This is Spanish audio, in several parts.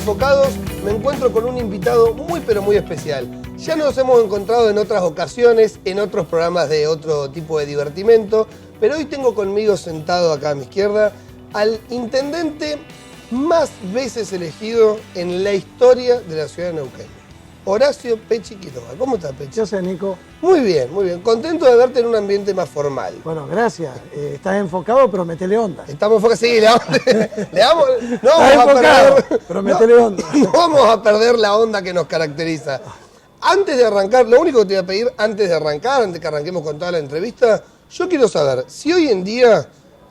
Enfocados me encuentro con un invitado muy pero muy especial. Ya nos hemos encontrado en otras ocasiones, en otros programas de otro tipo de divertimento, pero hoy tengo conmigo sentado acá a mi izquierda al intendente más veces elegido en la historia de la ciudad de Neuquén, Horacio Pechi Quiroga. ¿Cómo estás, Pechi? ¿Qué haces, Nico? Muy bien, muy bien. Contento de verte en un ambiente más formal. Bueno, gracias. Estás enfocado, pero metele onda. Estamos enfocados, sí, le damos, no Estás vamos a enfocado, perder, pero metele onda. no vamos a perder la onda que nos caracteriza. Antes de arrancar, lo único que te voy a pedir, antes de arrancar, antes que arranquemos con toda la entrevista, yo quiero saber si hoy en día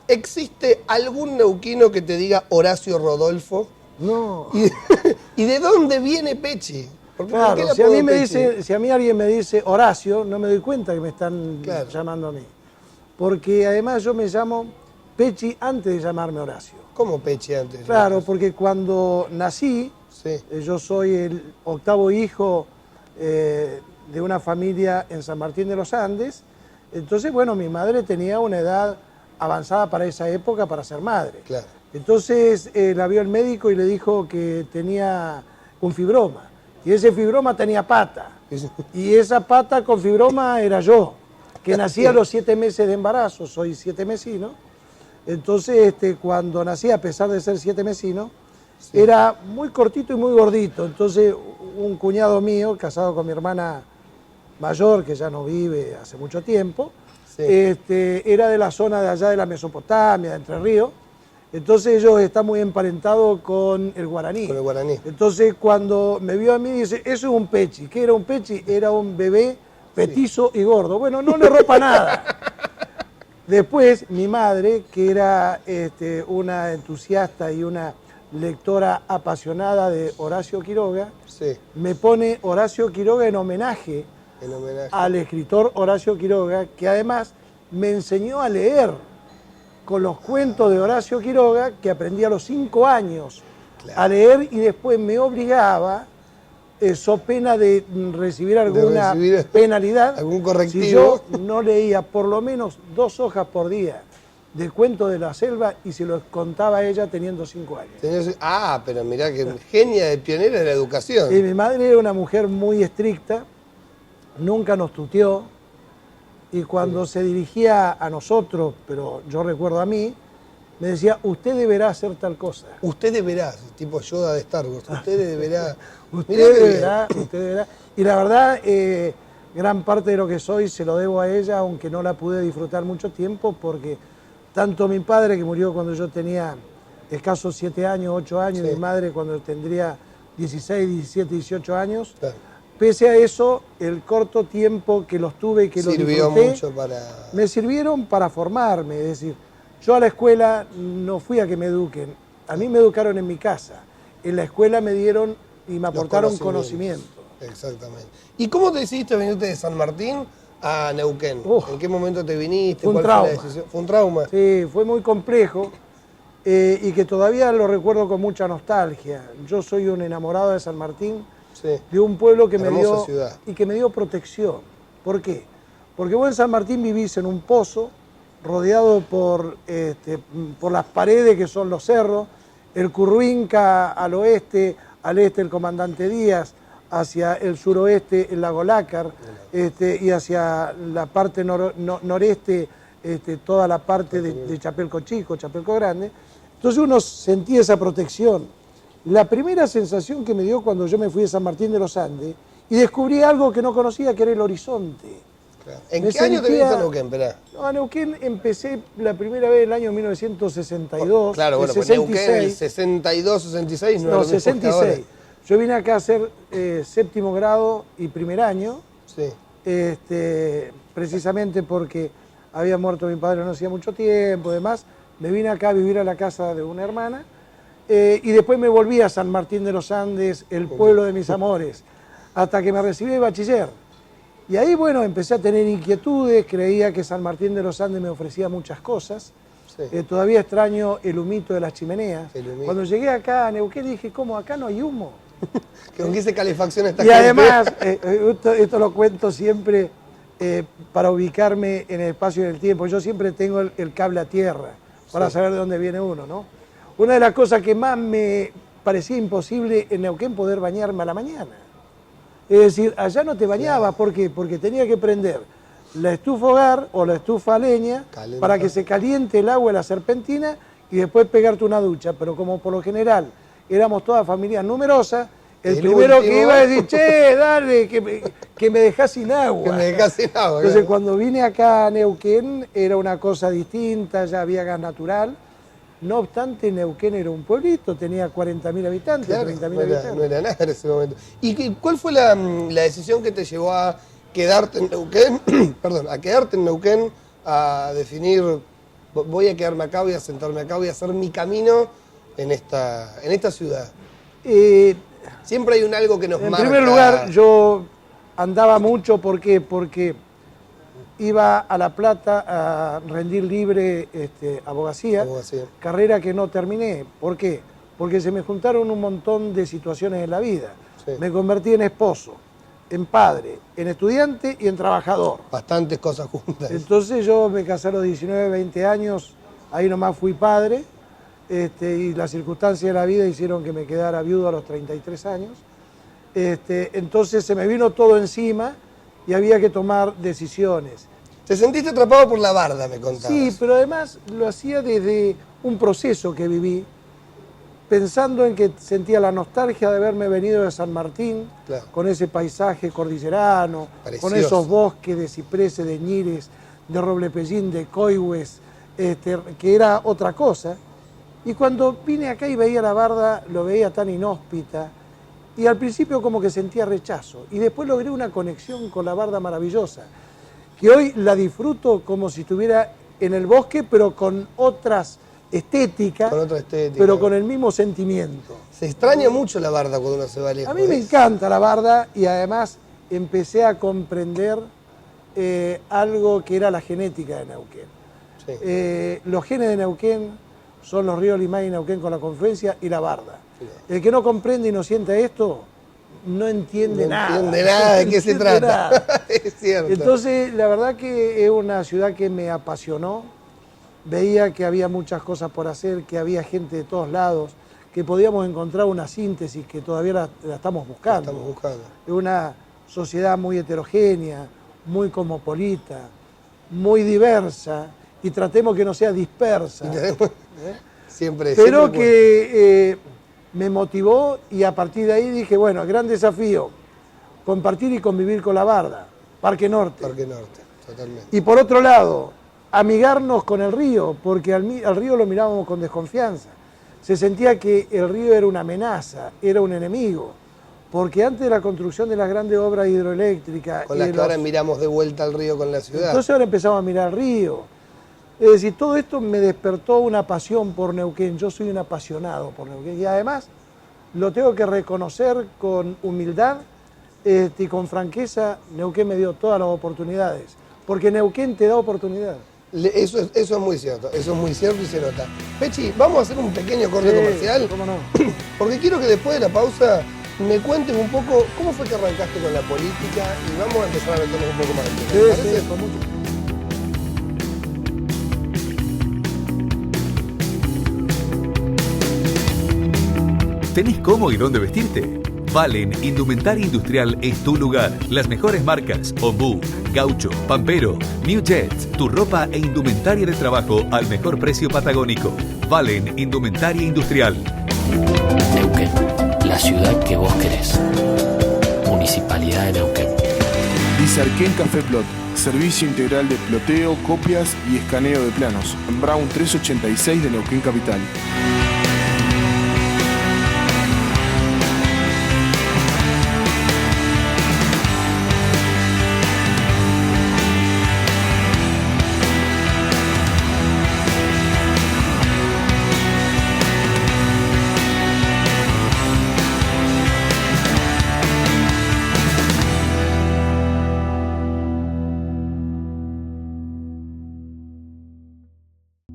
existe algún neuquino que te diga Horacio Rodolfo. No. ¿Y de dónde viene Pechi? Porque, ¿por qué Claro, le si a apodo mí Pechi? si a mí alguien me dice Horacio, no me doy cuenta que me están Claro. llamando a mí. Porque además yo me llamo Pechi antes de llamarme Horacio. ¿Cómo Pechi antes? Claro, porque cuando nací, Sí. yo soy el octavo hijo de una familia en San Martín de los Andes. Entonces, bueno, mi madre tenía una edad avanzada para esa época para ser madre. Claro. Entonces la vio el médico y le dijo que tenía un fibroma. Y ese fibroma tenía pata. Y esa pata con fibroma era yo, que nací a los 7 meses de embarazo, soy 7 mesino. Entonces, cuando nací, a pesar de ser 7 mesino, sí, era muy cortito y muy gordito. Entonces, un cuñado mío, casado con mi hermana mayor, que ya no vive hace mucho tiempo, sí, era de la zona de allá de la Mesopotamia, de Entre Ríos. Entonces ellos están muy emparentados con el guaraní. Con el guaraní. Entonces cuando me vio a mí dice, eso es un pechi. ¿Qué era un pechi? Era un bebé petizo, sí, y gordo. Bueno, no le ropa nada. Después mi madre, que era una entusiasta y una lectora apasionada de Horacio Quiroga, sí, me pone Horacio Quiroga en homenaje al escritor Horacio Quiroga, que además me enseñó a leer con los cuentos de Horacio Quiroga, que aprendí a los 5 años, claro, a leer, y después me obligaba, so pena de recibir alguna penalidad, algún correctivo, si yo no leía por lo menos 2 hojas por día del cuento de la selva y se los contaba a ella teniendo 5 años. Pero mirá que genia de pionera de la educación. Y mi madre era una mujer muy estricta, nunca nos tuteó. Y cuando se dirigía a nosotros, pero yo recuerdo a mí, me decía, usted deberá hacer tal cosa. Usted deberá, tipo Yoda de Star Wars, usted deberá. usted deberá. Y la verdad, gran parte de lo que soy se lo debo a ella, aunque no la pude disfrutar mucho tiempo, porque tanto mi padre, que murió cuando yo tenía escasos 7 años, 8 años, sí, mi madre cuando tendría 16, 17, 18 años, claro, pese a eso, el corto tiempo que los tuve y que los disfruté, mucho me sirvieron para formarme. Es decir, yo a la escuela no fui a que me eduquen, a mí me educaron en mi casa. En la escuela me dieron y me aportaron conocimiento. Exactamente. ¿Y cómo te decidiste venirte de San Martín a Neuquén? ¿En qué momento te viniste? Fue un ¿Cuál trauma. fue la decisión? ¿Fue un trauma? Sí, fue muy complejo y que todavía lo recuerdo con mucha nostalgia. Yo soy un enamorado de San Martín, sí, de un pueblo que me dio ciudad, y que me dio protección. ¿Por qué? Porque vos en San Martín vivís en un pozo rodeado por las paredes que son los cerros, el Curruinca al oeste, al este el Comandante Díaz, hacia el suroeste el Lago Lácar, y hacia la parte noreste toda la parte de Chapelco Chico, Chapelco Grande. Entonces uno sentía esa protección. La primera sensación que me dio cuando yo me fui de San Martín de los Andes y descubrí algo que no conocía, que era el horizonte. Claro. ¿En qué año te viniste a Neuquén? No, a Neuquén empecé la primera vez en el año 1962. Claro, bueno, 66, pues Neuquén, el 62, 66, no, 66. Yo vine acá a hacer séptimo grado y primer año, sí, precisamente porque había muerto mi padre no hacía mucho tiempo, además. Me vine acá a vivir a la casa de una hermana. Y después me volví a San Martín de los Andes, el pueblo de mis amores, hasta que me recibí de bachiller. Y ahí, bueno, empecé a tener inquietudes, creía que San Martín de los Andes me ofrecía muchas cosas. Sí. Todavía extraño el humito de las chimeneas. Cuando llegué acá a Neuquén dije, ¿cómo? Acá no hay humo. ¿Con qué se calefacciona esta y gente? Además, esto lo cuento siempre para ubicarme en el espacio y en el tiempo. Yo siempre tengo el cable a tierra para saber de dónde viene uno, ¿no? Una de las cosas que más me parecía imposible en Neuquén poder bañarme a la mañana. Es decir, allá no te bañabas, ¿por qué? Porque tenía que prender la estufa hogar o la estufa a leña para que se caliente el agua de la serpentina y después pegarte una ducha. Pero como por lo general éramos todas familias numerosas, el primero que iba a decir, che, dale, que me dejás sin agua. Que me dejás sin agua. Entonces claro. cuando vine acá a Neuquén era una cosa distinta, ya había gas natural. No obstante, Neuquén era un pueblito, tenía 40.000 habitantes, Claro, 30.000 no habitantes. era nada en ese momento. ¿Y cuál fue la decisión que te llevó a quedarte en Neuquén, perdón, a quedarte en Neuquén, a definir, voy a quedarme acá, voy a sentarme acá, voy a hacer mi camino en esta ciudad? Siempre hay un algo que nos marca. En primer lugar, yo andaba mucho, ¿por qué? Porque iba a La Plata a rendir libre abogacía, carrera que no terminé. ¿Por qué? Porque se me juntaron un montón de situaciones en la vida. Sí. Me convertí en esposo, en padre, en estudiante y en trabajador. Bastantes cosas juntas. Entonces yo me casé a los 19, 20 años, ahí nomás fui padre, y las circunstancias de la vida hicieron que me quedara viudo a los 33 años. Entonces se me vino todo encima y había que tomar decisiones. ¿Te sentiste atrapado por la barda, me contabas? Sí, pero además lo hacía desde un proceso que viví, pensando en que sentía la nostalgia de haberme venido de San Martín, claro, con ese paisaje cordillerano, precioso, con esos bosques de cipreses, de ñires, de roblepellín, de coihues, que era otra cosa. Y cuando vine acá y veía la barda, lo veía tan inhóspita, y al principio como que sentía rechazo, y después logré una conexión con la barda maravillosa, que hoy la disfruto como si estuviera en el bosque, pero con otras estéticas, pero con el mismo sentimiento. Se extraña mucho la barda cuando uno se va lejos. A mí me encanta la barda, y además empecé a comprender algo que era la genética de Neuquén. Sí. Los genes de Neuquén son los ríos Limay y Neuquén con la confluencia y la barda. El que no comprende y no sienta esto, no entiende nada. No entiende nada de qué se trata. Es cierto. Entonces, la verdad que es una ciudad que me apasionó. Veía que había muchas cosas por hacer, que había gente de todos lados, que podíamos encontrar una síntesis que todavía la estamos buscando. Es una sociedad muy heterogénea, muy cosmopolita, muy diversa, y tratemos que no sea dispersa. Siempre. Pero que me motivó, y a partir de ahí dije, bueno, el gran desafío, compartir y convivir con la barda, Parque Norte. Parque Norte, totalmente. Y por otro lado, amigarnos con el río, porque al río lo mirábamos con desconfianza. Se sentía que el río era una amenaza, era un enemigo, porque antes de la construcción de las grandes obras hidroeléctricas... Con las que ahora miramos de vuelta al río con la ciudad. Entonces ahora empezamos a mirar el río. Es decir, todo esto me despertó una pasión por Neuquén. Yo soy un apasionado por Neuquén, y además lo tengo que reconocer con humildad y con franqueza. Neuquén me dio todas las oportunidades, porque Neuquén te da oportunidad. Eso es muy cierto, y se nota. Pechi, vamos a hacer un pequeño corte comercial. ¿Cómo no? Porque quiero que después de la pausa me cuentes un poco cómo fue que arrancaste con la política, y vamos a empezar a meternos un poco más en tiempo. Sí, con mucho. ¿Tenés cómo y dónde vestirte? Valen Indumentaria Industrial es tu lugar. Las mejores marcas: Ombú, Gaucho, Pampero, New Jets, tu ropa e indumentaria de trabajo al mejor precio patagónico. Valen Indumentaria Industrial. Neuquén, la ciudad que vos querés. Municipalidad de Neuquén. Bizarquén Café Plot. Servicio integral de ploteo, copias y escaneo de planos. En Brown 386 de Neuquén Capital.